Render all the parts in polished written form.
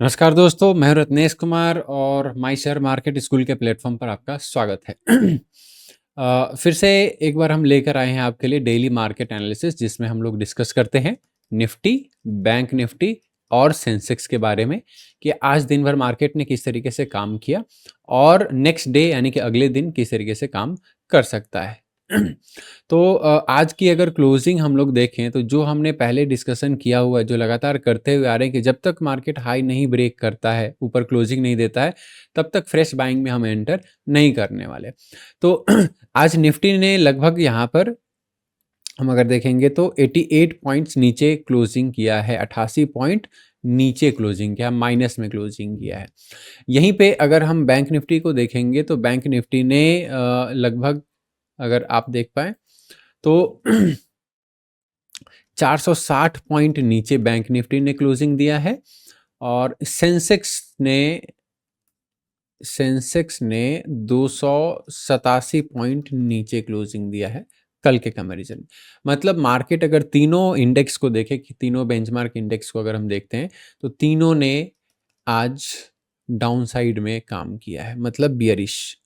नमस्कार दोस्तों, मैं हूं रत्नेश कुमार और माई शेयर मार्केट स्कूल के प्लेटफॉर्म पर आपका स्वागत है। फिर से एक बार हम लेकर आए हैं आपके लिए डेली मार्केट एनालिसिस, जिसमें हम लोग डिस्कस करते हैं निफ्टी, बैंक निफ्टी और सेंसेक्स के बारे में कि आज दिन भर मार्केट ने किस तरीके से काम किया और नेक्स्ट डे यानी कि अगले दिन किस तरीके से काम कर सकता है। तो आज की अगर क्लोजिंग हम लोग देखें तो जो हमने पहले डिस्कशन किया हुआ है, जो लगातार करते हुए आ रहे हैं कि जब तक मार्केट हाई नहीं ब्रेक करता है, ऊपर क्लोजिंग नहीं देता है, तब तक फ्रेश बाइंग में हम एंटर नहीं करने वाले। तो आज निफ्टी ने लगभग यहाँ पर हम अगर देखेंगे तो 88 पॉइंट्स नीचे क्लोजिंग किया है, 88 पॉइंट नीचे क्लोजिंग किया, माइनस में क्लोजिंग किया है। यहीं पे अगर हम बैंक निफ्टी को देखेंगे तो बैंक निफ्टी ने लगभग अगर आप देख पाए तो 460 पॉइंट नीचे बैंक निफ्टी ने क्लोजिंग दिया है और सेंसेक्स ने 287 पॉइंट नीचे क्लोजिंग दिया है कल के कंपैरिजन। मतलब मार्केट अगर तीनों इंडेक्स को देखें कि तीनों बेंचमार्क इंडेक्स को अगर हम देखते हैं तो तीनों ने आज डाउन साइड में काम किया है, मतलब बियरिश।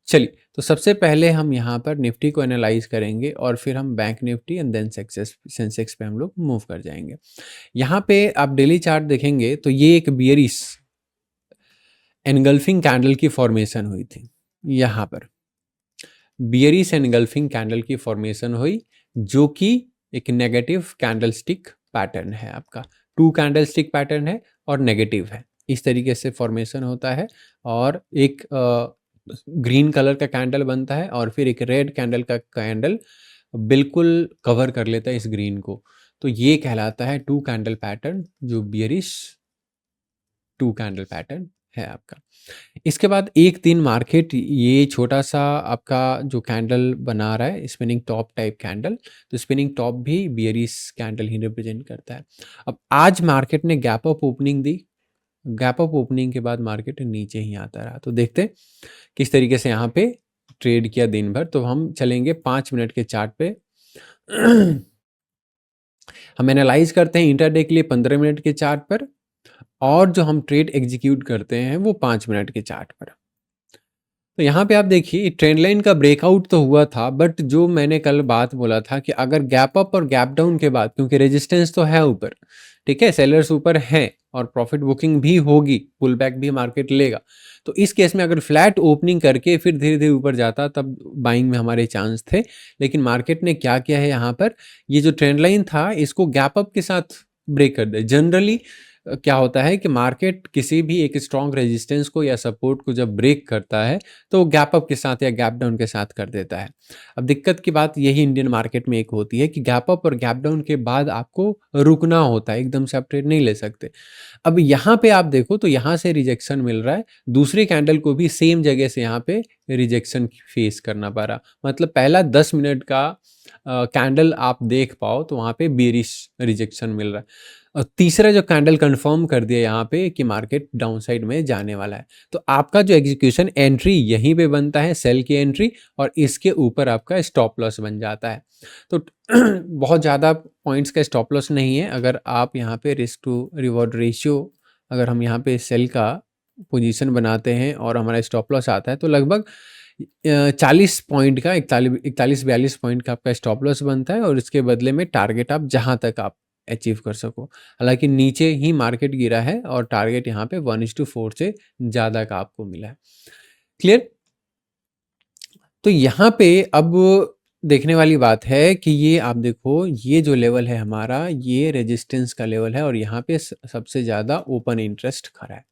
चलिए, तो सबसे पहले हम यहाँ पर निफ्टी को एनालाइज करेंगे और फिर हम bank Nifty and then Sensex पे हम लोग मूव कर जाएंगे। यहाँ पे आप डेली चार्ट देखेंगे तो ये एक बियरिश एनगल्फिंग कैंडल की फॉर्मेशन हुई थी। यहाँ पर बियरिश एनगल्फिंग कैंडल की फॉर्मेशन हुई, जो कि एक नेगेटिव कैंडल स्टिक पैटर्न है। आपका 2 कैंडल स्टिक पैटर्न है और नेगेटिव है, इस तरीके से फॉर्मेशन होता है। और एक ग्रीन कलर का कैंडल बनता है और फिर एक रेड कैंडल का कैंडल बिल्कुल कवर कर लेता है इस ग्रीन को। तो ये कहलाता है 2 कैंडल पैटर्न, जो बियरिश 2 कैंडल पैटर्न है आपका। इसके बाद एक दिन मार्केट ये छोटा सा आपका जो कैंडल बना रहा है, स्पिनिंग टॉप टाइप कैंडल, तो स्पिनिंग टॉप भी बियरिश कैंडल ही रिप्रेजेंट करता है। अब आज मार्केट ने गैप अप ओपनिंग दी, गैप अप ओपनिंग के बाद मार्केट नीचे ही आता रहा। तो देखते हैं किस तरीके से यहाँ पे ट्रेड किया दिन भर। तो हम चलेंगे 5 मिनट के चार्ट पे। हम एनालाइज करते हैं इंटरडे के लिए 15 मिनट के चार्ट पर, और जो हम ट्रेड एग्जीक्यूट करते हैं वो 5 मिनट के चार्ट पर। तो यहाँ पे आप देखिए ट्रेंड लाइन का ब्रेकआउट तो हुआ था, बट जो मैंने कल बात बोला था कि अगर गैप अप और गैप डाउन के बाद, क्योंकि रेजिस्टेंस तो है ऊपर, ठीक है, सेलर्स ऊपर हैं और प्रॉफिट बुकिंग भी होगी, पुल बैक भी मार्केट लेगा। तो इस केस में अगर फ्लैट ओपनिंग करके फिर धीरे धीरे ऊपर जाता तब बाइंग में हमारे चांस थे। लेकिन मार्केट ने क्या किया है, यहाँ पर ये जो ट्रेंड लाइन था इसको गैप अप के साथ ब्रेक कर दिया। जनरली क्या होता है कि मार्केट किसी भी एक स्ट्रॉन्ग रेजिस्टेंस को या सपोर्ट को जब ब्रेक करता है तो गैप अप के साथ या गैप डाउन के साथ कर देता है। अब दिक्कत की बात यही इंडियन मार्केट में एक होती है कि गैप अप और गैप डाउन के बाद आपको रुकना होता है, एकदम से आप ट्रेड नहीं ले सकते। अब यहाँ पे आप देखो तो यहाँ से रिजेक्शन मिल रहा है, दूसरी कैंडल को भी सेम जगह से यहाँ पे रिजेक्शन फेस करना पड़ रहा। मतलब पहला 10 मिनट का कैंडल आप देख पाओ तो वहाँ पे बेरिश रिजेक्शन मिल रहा है। और तीसरा जो कैंडल कंफर्म कर दिया यहाँ पे कि मार्केट डाउन साइड में जाने वाला है। तो आपका जो एग्जीक्यूशन एंट्री यहीं पे बनता है, सेल की एंट्री, और इसके ऊपर आपका स्टॉप लॉस बन जाता है। तो बहुत ज़्यादा पॉइंट्स का स्टॉप लॉस नहीं है। अगर आप यहाँ पे रिस्क टू रिवॉर्ड रेशियो, अगर हम यहाँ पे सेल का पोजीशन बनाते हैं और हमारा स्टॉप लॉस आता है तो लगभग 40 पॉइंट का, 41-42 पॉइंट का आपका स्टॉप लॉस बनता है, और इसके बदले में टारगेट आप जहाँ तक आप अचीव कर सको। हालांकि नीचे ही मार्केट गिरा है और टारगेट यहाँ पे 1:4 से ज़्यादा का आपको मिला है। क्लियर? तो यहाँ पे अब देखने वाली बात है कि ये आप देखो, ये जो लेवल है हमारा, ये रेजिस्टेंस का लेवल है और यहाँ पे सबसे ज़्यादा ओपन इंटरेस्ट खड़ा है।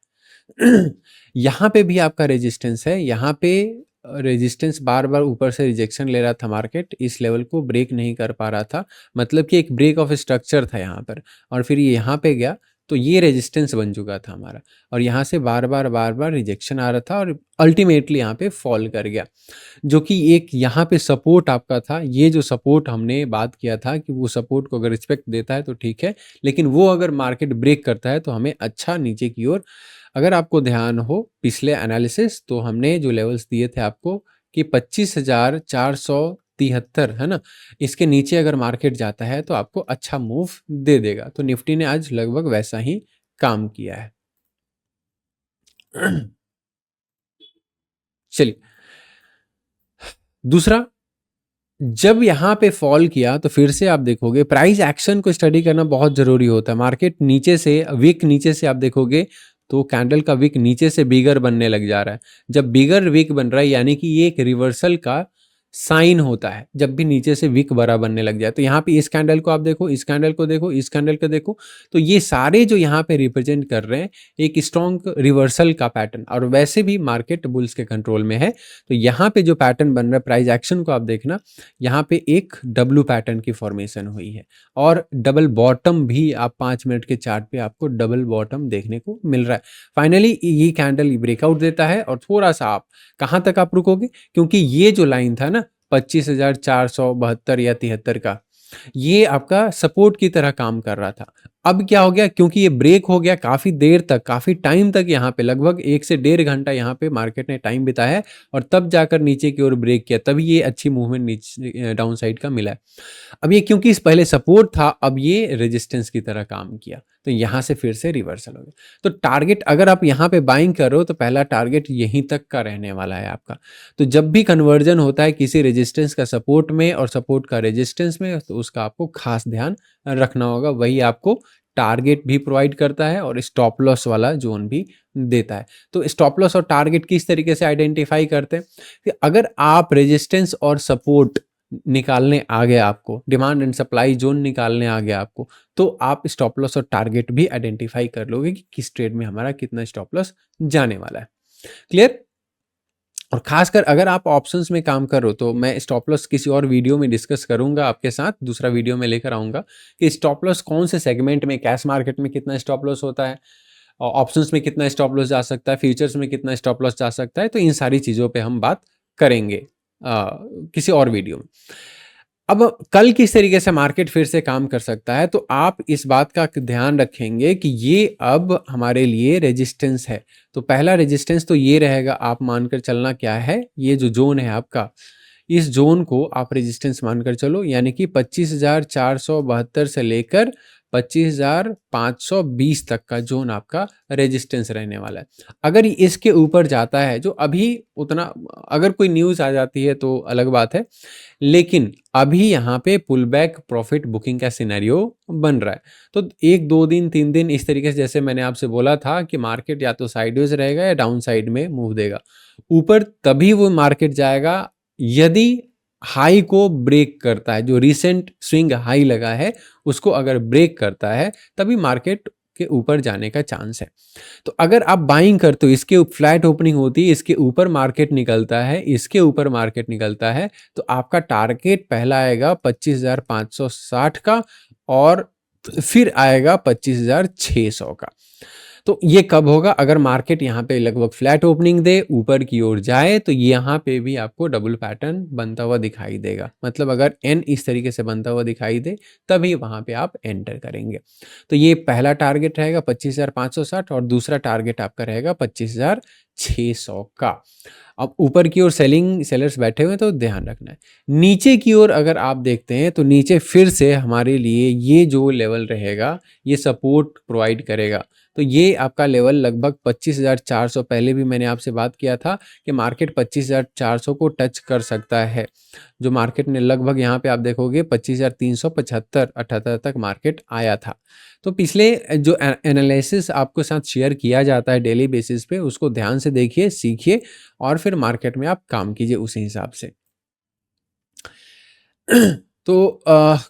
यहाँ पे भी आपका रेजिस्टेंस है, यहाँ पे रेजिस्टेंस बार बार ऊपर से रिजेक्शन ले रहा था मार्केट, इस लेवल को ब्रेक नहीं कर पा रहा था। मतलब कि एक ब्रेक ऑफ स्ट्रक्चर था यहाँ पर, और फिर ये यहाँ पे गया तो ये रेजिस्टेंस बन चुका था हमारा, और यहाँ से बार बार रिजेक्शन आ रहा था और अल्टीमेटली यहाँ पे फॉल कर गया, जो कि एक यहाँ पे सपोर्ट आपका था। ये जो सपोर्ट हमने बात किया था कि वो सपोर्ट को अगर रिस्पेक्ट देता है तो ठीक है, लेकिन वो अगर मार्केट ब्रेक करता है तो हमें अच्छा नीचे की ओर, अगर आपको ध्यान हो पिछले एनालिसिस, तो हमने जो लेवल्स दिए थे आपको कि 25,473 है ना, इसके नीचे अगर मार्केट जाता है तो आपको अच्छा मूव दे देगा। तो निफ्टी ने आज लगभग वैसा ही काम किया है। चलिए, दूसरा, जब यहाँ पे फॉल किया तो फिर से आप देखोगे प्राइस एक्शन को स्टडी करना बहुत ज़रूरी होता है। मार्केट नीचे से विक नीचे से आप देखोगे तो कैंडल का विक नीचे से बिगर बनने लग जा रहा है। जब बिगर विक बन रहा है यानी कि ये एक रिवर्सल का साइन होता है। जब भी नीचे से विक बड़ा बनने लग जाए तो यहाँ पे इस कैंडल को आप देखो, इस कैंडल को देखो, इस कैंडल को देखो, तो ये सारे जो यहाँ पे रिप्रेजेंट कर रहे हैं एक स्ट्रॉन्ग रिवर्सल का पैटर्न, और वैसे भी मार्केट बुल्स के कंट्रोल में है। तो यहाँ पे जो पैटर्न बन रहा है प्राइस एक्शन को आप देखना, यहाँ पे एक डब्ल्यू पैटर्न की फॉर्मेशन हुई है और डबल बॉटम भी आप 5 मिनट के चार्ट पे आपको डबल बॉटम देखने को मिल रहा है। फाइनली ये कैंडल ब्रेकआउट देता है और थोड़ा सा आप कहाँ तक आप रुकोगे, क्योंकि ये जो लाइन था ना 25,472 या 73 का, ये आपका सपोर्ट की तरह काम कर रहा था। अब क्या हो गया, क्योंकि ये ब्रेक हो गया काफ़ी देर तक, काफ़ी टाइम तक यहाँ पे लगभग 1 से 1.5 घंटा यहाँ पे मार्केट ने टाइम बिताया है और तब जाकर नीचे की ओर ब्रेक किया, तभी ये अच्छी मूवमेंट नीचे डाउन साइड का मिला है। अब ये क्योंकि इस पहले सपोर्ट था, अब ये रेजिस्टेंस की तरह काम किया, तो यहाँ से फिर से रिवर्सल हो गया। तो टारगेट अगर आप यहाँ पे बाइंग कर रहे हो तो पहला टारगेट यहीं तक का रहने वाला है आपका। तो जब भी कन्वर्जन होता है किसी रेजिस्टेंस का सपोर्ट में और सपोर्ट का रेजिस्टेंस में, तो उसका आपको खास ध्यान रखना होगा। वही आपको टारगेट भी प्रोवाइड करता है और स्टॉप लॉस वाला जोन भी देता है। तो स्टॉप लॉस और टारगेट किस तरीके से आइडेंटिफाई करते हैं कि अगर आप रेजिस्टेंस और सपोर्ट निकालने आ गए, आपको डिमांड एंड सप्लाई जोन निकालने आ गया आपको, तो आप स्टॉप लॉस और टारगेट भी आइडेंटिफाई कर लोगे कि किस ट्रेड में हमारा कितना स्टॉप लॉस जाने वाला है। क्लियर? और खासकर अगर आप ऑप्शंस में काम कर रहे हो तो मैं स्टॉप लॉस किसी और वीडियो में डिस्कस करूंगा आपके साथ, दूसरा वीडियो में लेकर आऊंगा कि स्टॉप लॉस कौन से सेगमेंट में, कैश मार्केट में कितना स्टॉप लॉस होता है, ऑप्शंस में कितना स्टॉप लॉस जा सकता है, फ्यूचर्स में कितना स्टॉप लॉस जा सकता है। तो इन सारी चीज़ों पे हम बात करेंगे किसी और वीडियो में। अब कल किस तरीके से मार्केट फिर से काम कर सकता है, तो आप इस बात का ध्यान रखेंगे कि ये अब हमारे लिए रेजिस्टेंस है। तो पहला रेजिस्टेंस तो ये रहेगा, आप मानकर चलना क्या है, ये जो जोन है आपका, इस जोन को आप रेजिस्टेंस मानकर चलो, यानी कि 25,472 से लेकर 25,520 तक का जोन आपका रेजिस्टेंस रहने वाला है। अगर इसके ऊपर जाता है, जो अभी उतना, अगर कोई न्यूज़ आ जाती है तो अलग बात है, लेकिन अभी यहाँ पे पुल बैक प्रॉफिट बुकिंग का सिनेरियो बन रहा है। तो 1 2 दिन 3 दिन इस तरीके से, जैसे मैंने आपसे बोला था कि मार्केट या तो साइडवेज रहेगा या डाउन साइड में मूव देगा। ऊपर तभी वो मार्केट जाएगा यदि हाई को ब्रेक करता है, जो रिसेंट स्विंग हाई लगा है उसको अगर ब्रेक करता है तभी मार्केट के ऊपर जाने का चांस है। तो अगर आप बाइंग करते हो, इसके फ्लैट ओपनिंग होती है, इसके ऊपर मार्केट निकलता है, इसके ऊपर मार्केट निकलता है, तो आपका टारगेट पहला आएगा 25,560 का और फिर आएगा 25,600 का। तो ये कब होगा, अगर मार्केट यहाँ पे लगभग फ्लैट ओपनिंग दे, ऊपर की ओर जाए, तो यहाँ पे भी आपको डबल पैटर्न बनता हुआ दिखाई देगा। मतलब अगर एन इस तरीके से बनता हुआ दिखाई दे तभी वहाँ पे आप एंटर करेंगे। तो ये पहला टारगेट रहेगा 25,560 और दूसरा टारगेट आपका रहेगा 25,600 का। अब ऊपर की ओर सेलर्स बैठे हुए हैं तो ध्यान रखना है। नीचे की ओर अगर आप देखते हैं तो नीचे फिर से हमारे लिए ये जो लेवल रहेगा ये सपोर्ट प्रोवाइड करेगा। तो ये आपका लेवल लगभग 25,400, पहले भी मैंने आपसे बात किया था कि मार्केट 25,400 को टच कर सकता है, जो मार्केट ने लगभग यहाँ पे आप देखोगे 25,375-78 तक मार्केट आया था। तो पिछले जो एनालिसिस आपके साथ शेयर किया जाता है डेली बेसिस पे, उसको ध्यान से देखिए, सीखिए और फिर मार्केट में आप काम कीजिए उसी हिसाब से। तो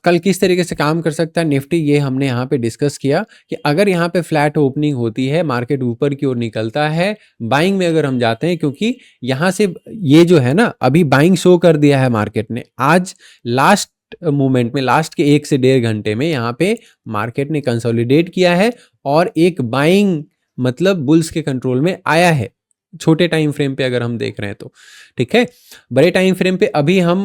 कल किस तरीके से काम कर सकता है निफ्टी, ये हमने यहाँ पे डिस्कस किया कि अगर यहाँ पे फ्लैट ओपनिंग होती है, मार्केट ऊपर की ओर निकलता है, बाइंग में अगर हम जाते हैं, क्योंकि यहाँ से ये जो है ना अभी बाइंग शो कर दिया है मार्केट ने, आज लास्ट मोमेंट में, लास्ट के 1 से 1.5 घंटे में यहाँ पे मार्केट ने कंसोलिडेट किया है और एक बाइंग मतलब बुल्स के कंट्रोल में आया है। छोटे टाइम फ्रेम पे अगर हम देख रहे हैं तो ठीक है, बड़े टाइम फ्रेम पे अभी हम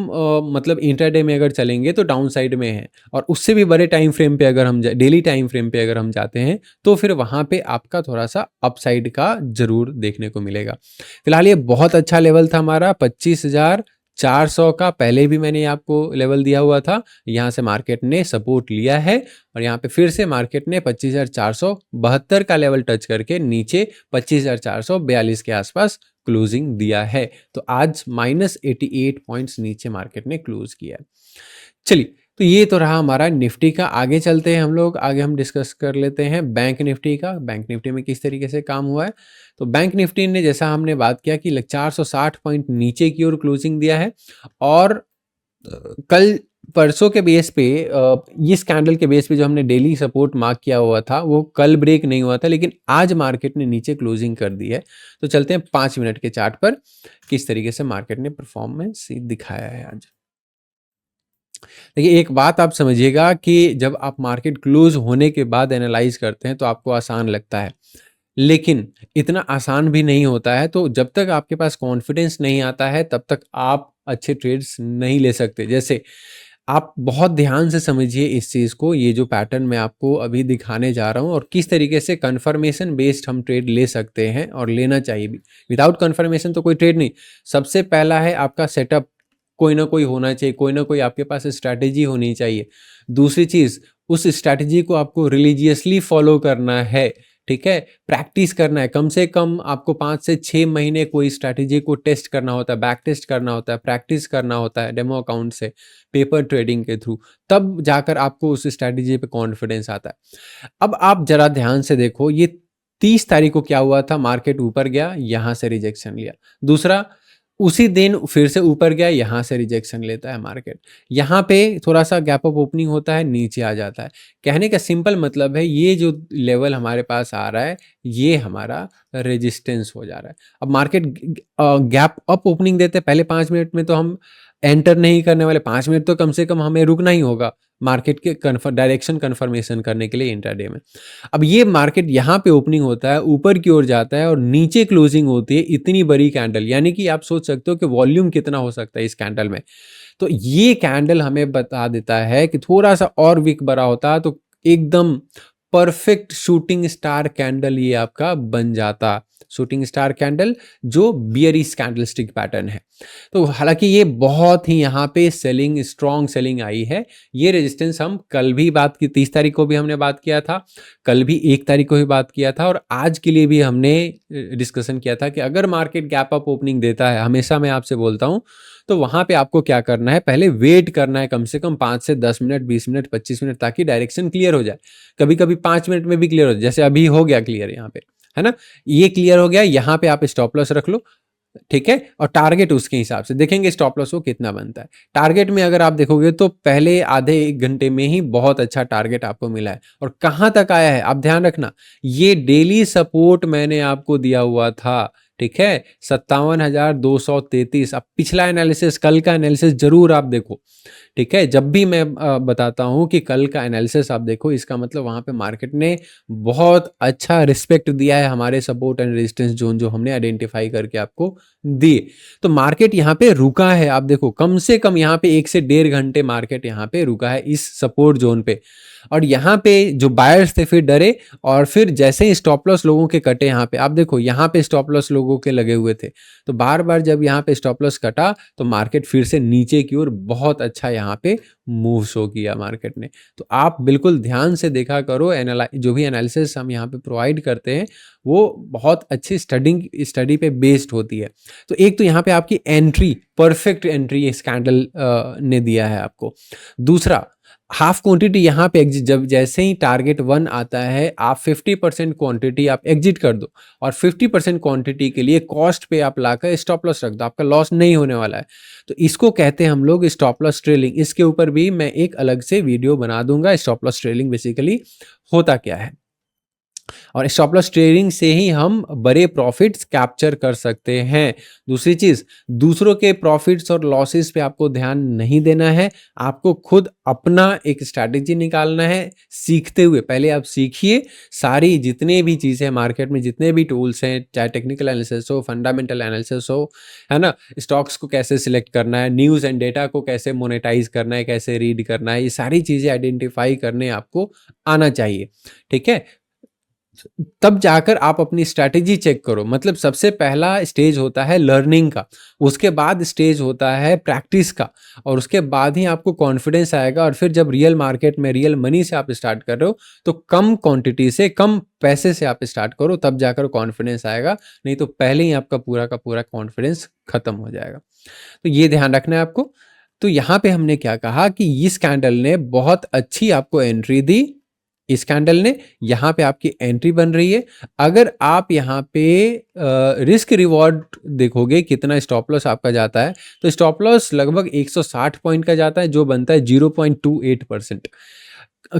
मतलब इंट्राडे में अगर चलेंगे तो डाउन साइड में है, और उससे भी बड़े टाइम फ्रेम पे अगर हम डेली टाइम फ्रेम पे अगर हम जाते हैं तो फिर वहाँ पे आपका थोड़ा सा अपसाइड का जरूर देखने को मिलेगा। फिलहाल ये बहुत अच्छा लेवल था हमारा 25,000 400 का पहले भी मैंने आपको लेवल दिया हुआ था, यहाँ से मार्केट ने सपोर्ट लिया है और यहाँ पे फिर से मार्केट ने 25,472 का लेवल टच करके नीचे 25,442 के आसपास क्लोजिंग दिया है। तो आज -88 पॉइंट्स नीचे मार्केट ने क्लोज किया है। चलिए, तो ये तो रहा हमारा निफ्टी का। आगे चलते हैं हम लोग, आगे हम डिस्कस कर लेते हैं बैंक निफ्टी का। बैंक निफ्टी में किस तरीके से काम हुआ है। तो बैंक निफ्टी ने, जैसा हमने बात किया कि 460 पॉइंट नीचे की ओर क्लोजिंग दिया है और कल परसों के बेस पे, इस कैंडल के बेस पे जो हमने डेली सपोर्ट मार्क किया हुआ था वो कल ब्रेक नहीं हुआ था, लेकिन आज मार्केट ने नीचे क्लोजिंग कर दी है। तो चलते हैं 5 मिनट के चार्ट पर, किस तरीके से मार्केट ने परफॉर्मेंस दिखाया है आज। देखिए, एक बात आप समझिएगा कि जब आप मार्केट क्लोज होने के बाद एनालाइज करते हैं तो आपको आसान लगता है, लेकिन इतना आसान भी नहीं होता है। तो जब तक आपके पास कॉन्फिडेंस नहीं आता है तब तक आप अच्छे ट्रेड्स नहीं ले सकते। जैसे आप बहुत ध्यान से समझिए इस चीज़ को, ये जो पैटर्न मैं आपको अभी दिखाने जा रहा हूँ और किस तरीके से कन्फर्मेशन बेस्ड हम ट्रेड ले सकते हैं और लेना चाहिए भी। विदाउट कन्फर्मेशन तो कोई ट्रेड नहीं। सबसे पहला है आपका सेटअप, कोई ना कोई होना चाहिए, कोई ना कोई आपके पास स्ट्रैटेजी होनी चाहिए। दूसरी चीज़, उस स्ट्रैटेजी को आपको रिलीजियसली फॉलो करना है, ठीक है, प्रैक्टिस करना है। कम से कम आपको 5 से 6 महीने कोई स्ट्रैटेजी को टेस्ट करना होता है, बैक टेस्ट करना होता है, प्रैक्टिस करना होता है डेमो अकाउंट से, पेपर ट्रेडिंग के थ्रू, तब जाकर आपको उस स्ट्रैटेजी पे कॉन्फिडेंस आता है। अब आप जरा ध्यान से देखो, ये 30 तारीख को क्या हुआ था, मार्केट ऊपर गया, यहाँ से रिजेक्शन लिया। दूसरा, उसी दिन फिर से ऊपर गया, यहाँ से रिजेक्शन लेता है मार्केट, यहाँ पे थोड़ा सा गैप अप ओपनिंग होता है, नीचे आ जाता है। कहने का सिंपल मतलब है, ये जो लेवल हमारे पास आ रहा है ये हमारा रेजिस्टेंस हो जा रहा है। अब मार्केट गैप अप ओपनिंग देते हैं, पहले 5 मिनट में तो हम एंटर नहीं करने वाले, 5 मिनट तो कम से कम हमें रुकना ही होगा मार्केट के डायरेक्शन कन्फर्मेशन करने के लिए इंट्राडे में। अब ये मार्केट यहाँ पे ओपनिंग होता है, ऊपर की ओर जाता है और नीचे क्लोजिंग होती है, इतनी बड़ी कैंडल, यानी कि आप सोच सकते हो कि वॉल्यूम कितना हो सकता है इस कैंडल में। तो ये कैंडल हमें बता देता है कि थोड़ा सा और वीक बड़ा होता तो एकदम परफेक्ट शूटिंग स्टार कैंडल ये आपका बन जाता। शूटिंग स्टार कैंडल जो बियरिश कैंडलस्टिक पैटर्न है। तो हालांकि ये बहुत ही यहाँ पे सेलिंग, स्ट्रॉन्ग सेलिंग आई है। ये रेजिस्टेंस हम कल भी बात की, 30 तारीख को भी हमने बात किया था, कल भी 1 तारीख को भी बात किया था और आज के लिए भी हमने डिस्कशन किया था कि अगर मार्केट गैप अप ओपनिंग देता है, हमेशा मैं आपसे बोलता हूँ, तो वहां पे आपको क्या करना है, पहले वेट करना है कम से कम 5 से 10 मिनट, 20 मिनट, 25 मिनट, ताकि डायरेक्शन क्लियर हो जाए। कभी कभी 5 मिनट में भी क्लियर हो जाए, जैसे अभी हो गया क्लियर यहाँ पे, है ना, ये क्लियर हो गया। यहाँ पे आप स्टॉप लॉस रख लो, ठीक है, और टारगेट उसके हिसाब से देखेंगे स्टॉप लॉस को कितना बनता है। टारगेट में अगर आप देखोगे तो पहले आधे 1 घंटे में ही बहुत अच्छा टारगेट आपको मिला है। और कहां तक आया है आप ध्यान रखना, ये डेली सपोर्ट मैंने आपको दिया हुआ था, ठीक है, 57,233। अब पिछला एनालिसिस, कल का एनालिसिस जरूर आप देखो, ठीक है। जब भी मैं बताता हूं कि कल का एनालिसिस आप देखो, इसका मतलब वहां पे मार्केट ने बहुत अच्छा रिस्पेक्ट दिया है हमारे सपोर्ट एंड रेजिस्टेंस जोन जो हमने आइडेंटिफाई करके आपको दिए। तो मार्केट यहाँ पे रुका है, आप देखो कम से कम यहाँ पे 1 से 1.5 घंटे मार्केट यहाँ पे रुका है इस सपोर्ट जोन पे। और यहाँ पे जो बायर्स थे फिर डरे और फिर जैसे ही स्टॉप लॉस लोगों के कटे, यहाँ पे आप देखो, यहाँ पे स्टॉप लॉस लोगों के लगे हुए थे। तो बार बार जब यहाँ पे स्टॉप लॉस कटा तो मार्केट फिर से नीचे की ओर बहुत अच्छा यहाँ पे मूव शो किया मार्केट ने। तो आप बिल्कुल ध्यान से देखा करो, जो भी एनालिसिस हम यहाँ पे प्रोवाइड करते हैं वो बहुत अच्छी स्टडी पे बेस्ड होती है। तो एक तो यहाँ पे आपकी एंट्री, परफेक्ट एंट्री इस कैंडल ने दिया है आपको। दूसरा, हाफ क्वांटिटी यहाँ पे एग्जिट, जब जैसे ही टारगेट 1 आता है आप 50% क्वांटिटी आप एग्जिट कर दो और 50% क्वांटिटी के लिए कॉस्ट पे आप लाकर स्टॉप लॉस रख दो, आपका लॉस नहीं होने वाला है। तो इसको कहते हैं हम लोग स्टॉप लॉस ट्रेलिंग। इसके ऊपर भी मैं एक अलग से वीडियो बना दूंगा, स्टॉप लॉस ट्रेलिंग बेसिकली होता क्या है। और स्टॉप लॉस ट्रेडिंग से ही हम बड़े प्रॉफिट्स कैप्चर कर सकते हैं। दूसरी चीज, दूसरों के प्रॉफिट्स और लॉसेस पे आपको ध्यान नहीं देना है, आपको खुद अपना एक स्ट्रैटेजी निकालना है सीखते हुए। पहले आप सीखिए सारी जितने भी चीजें मार्केट में, जितने भी टूल्स हैं, चाहे टेक्निकल एनालिसिस हो, फंडामेंटल एनालिसिस हो, है ना, स्टॉक्स को कैसे सिलेक्ट करना है, न्यूज एंड डेटा को कैसे मोनेटाइज करना है, कैसे रीड करना है, ये सारी चीजें आइडेंटिफाई करने आपको आना चाहिए, ठीक है। तब जाकर आप अपनी स्ट्रैटेजी चेक करो। मतलब सबसे पहला स्टेज होता है लर्निंग का, उसके बाद स्टेज होता है प्रैक्टिस का, और उसके बाद ही आपको कॉन्फिडेंस आएगा। और फिर जब रियल मार्केट में रियल मनी से आप स्टार्ट कर रहे हो तो कम क्वांटिटी से, कम पैसे से आप स्टार्ट करो, तब जाकर कॉन्फिडेंस आएगा। नहीं तो पहले ही आपका पूरा का पूरा कॉन्फिडेंस खत्म हो जाएगा। तो ये ध्यान रखना है आपको। तो यहाँ पे हमने क्या कहा कि इस कैंडल ने बहुत अच्छी आपको एंट्री दी, इस कैंडल ने, यहाँ पे आपकी एंट्री बन रही है। अगर आप यहाँ पे रिस्क रिवॉर्ड देखोगे कितना स्टॉप लॉस आपका जाता है, तो स्टॉप लॉस लगभग 160 पॉइंट का जाता है, जो बनता है 0.28%।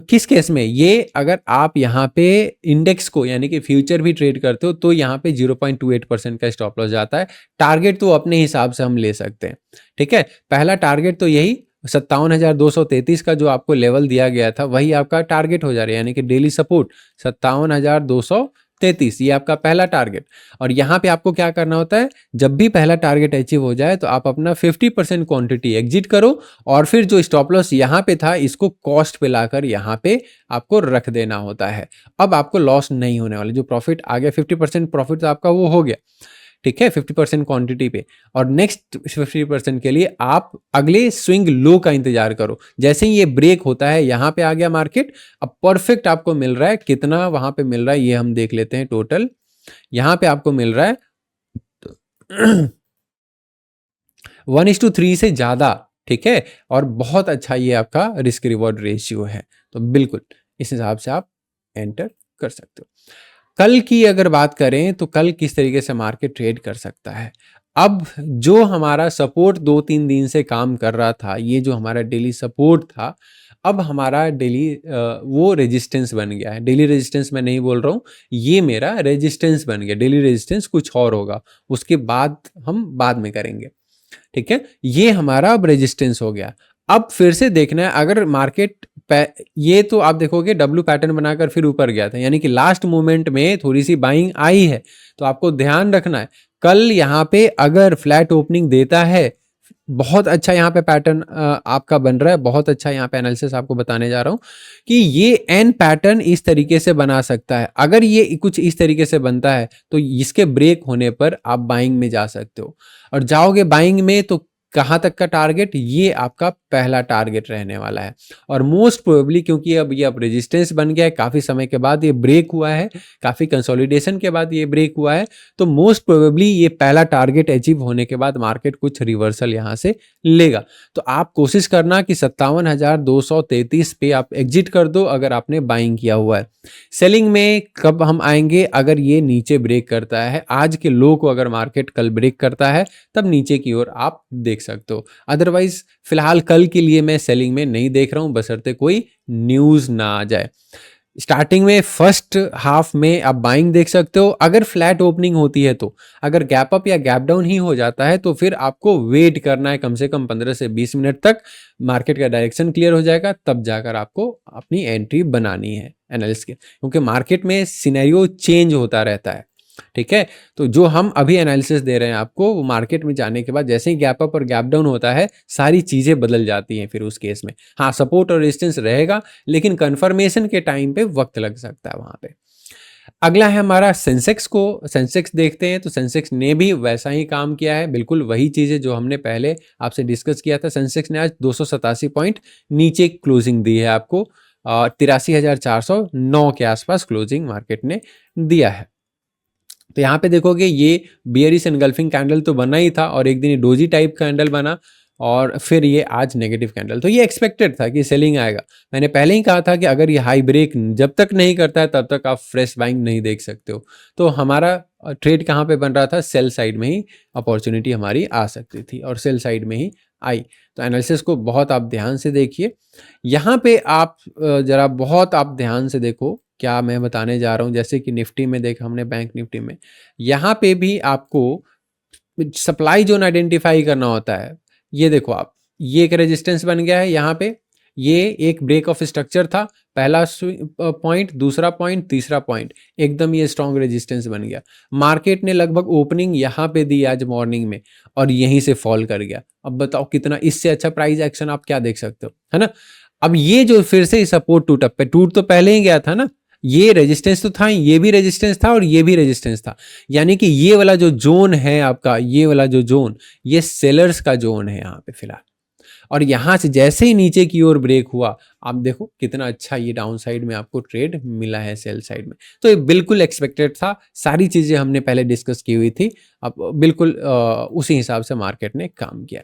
किस केस में? ये अगर आप यहाँ पे इंडेक्स को यानी कि फ्यूचर भी ट्रेड करते हो तो यहाँ पे 0.28% का स्टॉप लॉस जाता है। टारगेट तो अपने हिसाब से हम ले सकते हैं, ठीक है। पहला टारगेट तो यही 57,233 का जो आपको लेवल दिया गया था वही आपका टारगेट हो जा रहा है, यानी कि डेली सपोर्ट 57,233, ये आपका पहला टारगेट। और यहाँ पे आपको क्या करना होता है, जब भी पहला टारगेट अचीव हो जाए तो आप अपना 50% क्वांटिटी एग्जिट करो, और फिर जो स्टॉप लॉस यहाँ पे था इसको कॉस्ट पे लाकर यहाँ पे आपको रख देना होता है। अब आपको लॉस नहीं होने वाला, जो प्रॉफिट आ गया 50% प्रॉफिट तो आपका वो हो गया, ठीक है, 50% क्वांटिटी पे। और नेक्स्ट 50% के लिए आप अगले स्विंग लो का इंतजार करो। जैसे ही ये ब्रेक होता है, यहाँ पे आ गया मार्केट, अब परफेक्ट आपको मिल रहा है, कितना वहां पे मिल रहा है ये हम देख लेते हैं। टोटल यहाँ पे आपको मिल रहा है 1:3 से ज्यादा, ठीक है। और बहुत अच्छा ये आपका रिस्क रिवॉर्ड रेशियो है, तो बिल्कुल इस हिसाब से आप एंटर कर सकते हो। कल की अगर बात करें तो कल किस तरीके से मार्केट ट्रेड कर सकता है। अब जो हमारा सपोर्ट 2-3 दिन से काम कर रहा था, ये जो हमारा डेली सपोर्ट था, अब हमारा डेली वो रेजिस्टेंस बन गया है। डेली रेजिस्टेंस मैं नहीं बोल रहा हूँ, ये मेरा रेजिस्टेंस बन गया। डेली रेजिस्टेंस कुछ और होगा, उसके बाद हम बाद में करेंगे, ठीक है। ये हमारा अब रेजिस्टेंस हो गया। अब फिर से देखना है, अगर मार्केट ये तो आप देखोगे डब्ल्यू पैटर्न बनाकर फिर ऊपर गया था, यानी कि लास्ट मोमेंट में थोड़ी सी बाइंग आई है। तो आपको ध्यान रखना है, कल यहाँ पे अगर फ्लैट ओपनिंग देता है, बहुत अच्छा यहाँ पे पैटर्न आपका बन रहा है, बहुत अच्छा यहाँ पे एनालिसिस आपको बताने जा रहा हूँ कि ये एन पैटर्न इस तरीके से बना सकता है। अगर ये कुछ इस तरीके से बनता है तो इसके ब्रेक होने पर आप बाइंग में जा सकते हो। और जाओगे बाइंग में तो कहाँ तक का टारगेट, ये आपका पहला टारगेट रहने वाला है। और मोस्ट प्रोबेबली क्योंकि अब ये रेजिस्टेंस बन गया है, काफ़ी समय के बाद ये ब्रेक हुआ है, काफ़ी कंसोलिडेशन के बाद ये ब्रेक हुआ है, तो मोस्ट प्रोबेबली ये पहला टारगेट अचीव होने के बाद मार्केट कुछ रिवर्सल यहाँ से लेगा। तो आप कोशिश करना कि 57,233 पे आप एग्जिट कर दो अगर आपने बाइंग किया हुआ है। सेलिंग में कब हम आएंगे, अगर ये नीचे ब्रेक करता है, आज के लो को अगर मार्केट कल ब्रेक करता है तब नीचे की ओर आप देख सकते हो। अदरवाइज फिलहाल कल के लिए मैं सेलिंग में नहीं देख रहा हूं, बशर्ते कोई न्यूज ना आ जाए। स्टार्टिंग में फर्स्ट हाफ में आप बाइंग देख सकते हो, अगर फ्लैट ओपनिंग होती है तो। अगर गैप अप या गैप डाउन ही हो जाता है तो फिर आपको वेट करना है कम से कम 15 से 20 मिनट तक, मार्केट का डायरेक्शन क्लियर हो जाएगा तब जाकर आपको अपनी एंट्री बनानी है एनालिस्ट के, क्योंकि मार्केट में सिनेरियो चेंज होता रहता है, ठीक है। तो जो हम अभी एनालिसिस दे रहे हैं आपको, वो मार्केट में जाने के बाद जैसे ही गैप अप और गैप डाउन होता है सारी चीज़ें बदल जाती हैं फिर उस केस में। हाँ, सपोर्ट और रेजिस्टेंस रहेगा, लेकिन कंफर्मेशन के टाइम पे वक्त लग सकता है वहाँ पे। अगला है हमारा सेंसेक्स को, सेंसेक्स देखते हैं। तो सेंसेक्स ने भी वैसा ही काम किया है, बिल्कुल वही चीज़ें जो हमने पहले आपसे डिस्कस किया था। सेंसेक्स ने आज 287 पॉइंट नीचे क्लोजिंग दी है आपको, 83,409 के आसपास क्लोजिंग मार्केट ने दिया है। तो यहाँ पे देखोगे ये बियरिश एनगल्फिंग कैंडल तो बना ही था, और एक दिन ये डोजी टाइप कैंडल बना, और फिर ये आज नेगेटिव कैंडल। तो ये एक्सपेक्टेड था कि सेलिंग आएगा। मैंने पहले ही कहा था कि अगर ये हाई ब्रेक जब तक नहीं करता है तब तक आप फ्रेश बाइंग नहीं देख सकते हो। तो हमारा ट्रेड कहाँ पे बन रहा था, सेल साइड में ही अपॉर्चुनिटी हमारी आ सकती थी, और सेल साइड में ही आई। तो एनालिसिस को बहुत आप ध्यान से देखिए। यहाँ पे आप जरा बहुत आप ध्यान से देखो क्या मैं बताने जा रहा हूँ। जैसे कि निफ्टी में देखा हमने, बैंक निफ्टी में, यहाँ पे भी आपको सप्लाई जोन आइडेंटिफाई करना होता है। ये देखो आप, ये एक रेजिस्टेंस बन गया है यहाँ पे, ये एक ब्रेक ऑफ स्ट्रक्चर था, पहला पॉइंट, दूसरा पॉइंट, तीसरा पॉइंट, एकदम ये स्ट्रॉन्ग रेजिस्टेंस बन गया। मार्केट ने लगभग ओपनिंग यहाँ पे दी आज मॉर्निंग में, और यहीं से फॉल कर गया। अब बताओ कितना इससे अच्छा प्राइस एक्शन आप क्या देख सकते हो, है ना। अब ये जो फिर से सपोर्ट टूट तो पहले ही गया था ना, ये रेजिस्टेंस तो था ही, ये भी रेजिस्टेंस था और ये भी रेजिस्टेंस था, यानी कि ये वाला जो जोन है आपका, ये वाला जो जोन, ये सेलर्स का जोन है यहाँ पे फिलहाल। और यहाँ से जैसे ही नीचे की ओर ब्रेक हुआ, आप देखो कितना अच्छा ये डाउन साइड में आपको ट्रेड मिला है सेल साइड में। तो ये बिल्कुल एक्सपेक्टेड था, सारी चीज़ें हमने पहले डिस्कस की हुई थी। अब बिल्कुल उसी हिसाब से मार्केट ने काम किया।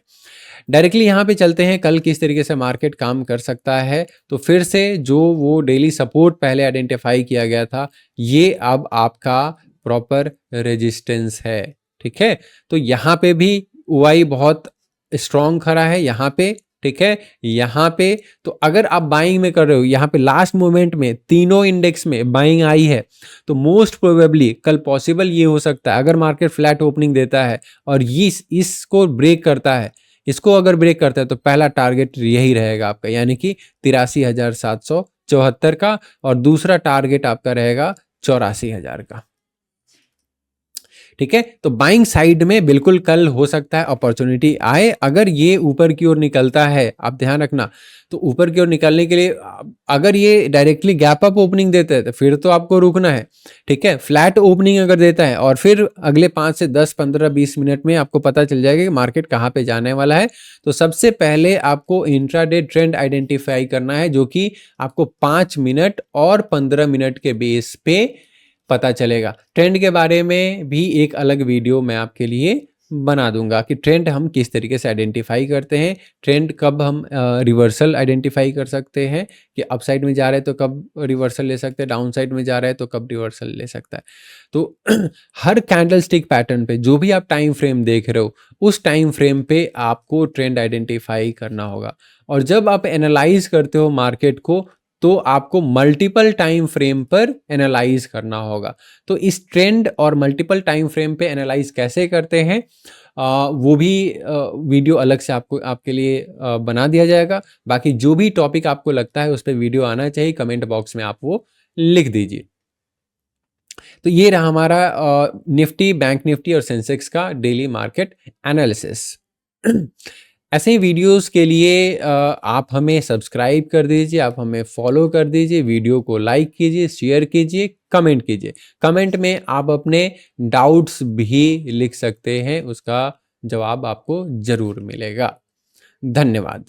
डायरेक्टली यहाँ पे चलते हैं, कल किस तरीके से मार्केट काम कर सकता है। तो फिर से जो वो डेली सपोर्ट पहले आइडेंटिफाई किया गया था, ये अब आपका प्रॉपर रेजिस्टेंस है, ठीक है। तो यहाँ पे भी OI बहुत स्ट्रॉन्ग खड़ा है यहाँ पे, ठीक है। यहाँ पे तो अगर आप बाइंग में कर रहे हो, यहाँ पे लास्ट मोमेंट में तीनों इंडेक्स में बाइंग आई है, तो मोस्ट प्रोबेबली कल पॉसिबल ये हो सकता है, अगर मार्केट फ्लैट ओपनिंग देता है और ये इसको ब्रेक करता है, इसको अगर ब्रेक करता है, तो पहला टारगेट यही रहेगा आपका, यानी कि 83,774 का, और दूसरा टारगेट आपका रहेगा 84,000 का, ठीक है। तो बाइंग साइड में बिल्कुल कल हो सकता है अपॉर्चुनिटी आए, अगर ये ऊपर की ओर निकलता है, आप ध्यान रखना। तो ऊपर की ओर निकलने के लिए अगर ये डायरेक्टली गैप अप ओपनिंग देता है, तो फिर तो आपको रुकना है, ठीक है। फ्लैट ओपनिंग अगर देता है और फिर अगले 5 से 10, 15, 20 मिनट में आपको पता चल जाएगा कि मार्केट कहाँ पे जाने वाला है। तो सबसे पहले आपको इंट्राडे ट्रेंड आइडेंटिफाई करना है, जो कि आपको 5 मिनट और 15 मिनट के बेस पे पता चलेगा। ट्रेंड के बारे में भी एक अलग वीडियो मैं आपके लिए बना दूंगा कि ट्रेंड हम किस तरीके से आइडेंटिफाई करते हैं, ट्रेंड कब हम रिवर्सल आइडेंटिफाई कर सकते हैं, कि अपसाइड में जा रहे हैं तो कब रिवर्सल ले सकते हैं, डाउन साइड में जा रहे हैं तो कब रिवर्सल ले सकता है। तो हर कैंडल स्टिक पैटर्न पे जो भी आप टाइम फ्रेम देख रहे हो, उस टाइम फ्रेम पे आपको ट्रेंड आइडेंटिफाई करना होगा। और जब आप एनालाइज करते हो मार्केट को, तो आपको मल्टीपल टाइम फ्रेम पर एनालाइज करना होगा। तो इस ट्रेंड और मल्टीपल टाइम फ्रेम पे एनालाइज कैसे करते हैं, वो भी वीडियो अलग से आपको आपके लिए बना दिया जाएगा। बाकी जो भी टॉपिक आपको लगता है उस पर वीडियो आना चाहिए, कमेंट बॉक्स में आप वो लिख दीजिए। तो ये रहा हमारा निफ्टी, बैंक निफ्टी और सेंसेक्स का डेली मार्केट एनालिसिस। ऐसे ही वीडियोस के लिए आप हमें सब्सक्राइब कर दीजिए, आप हमें फॉलो कर दीजिए, वीडियो को लाइक कीजिए, शेयर कीजिए, कमेंट कीजिए। कमेंट में आप अपने डाउट्स भी लिख सकते हैं, उसका जवाब आपको ज़रूर मिलेगा। धन्यवाद।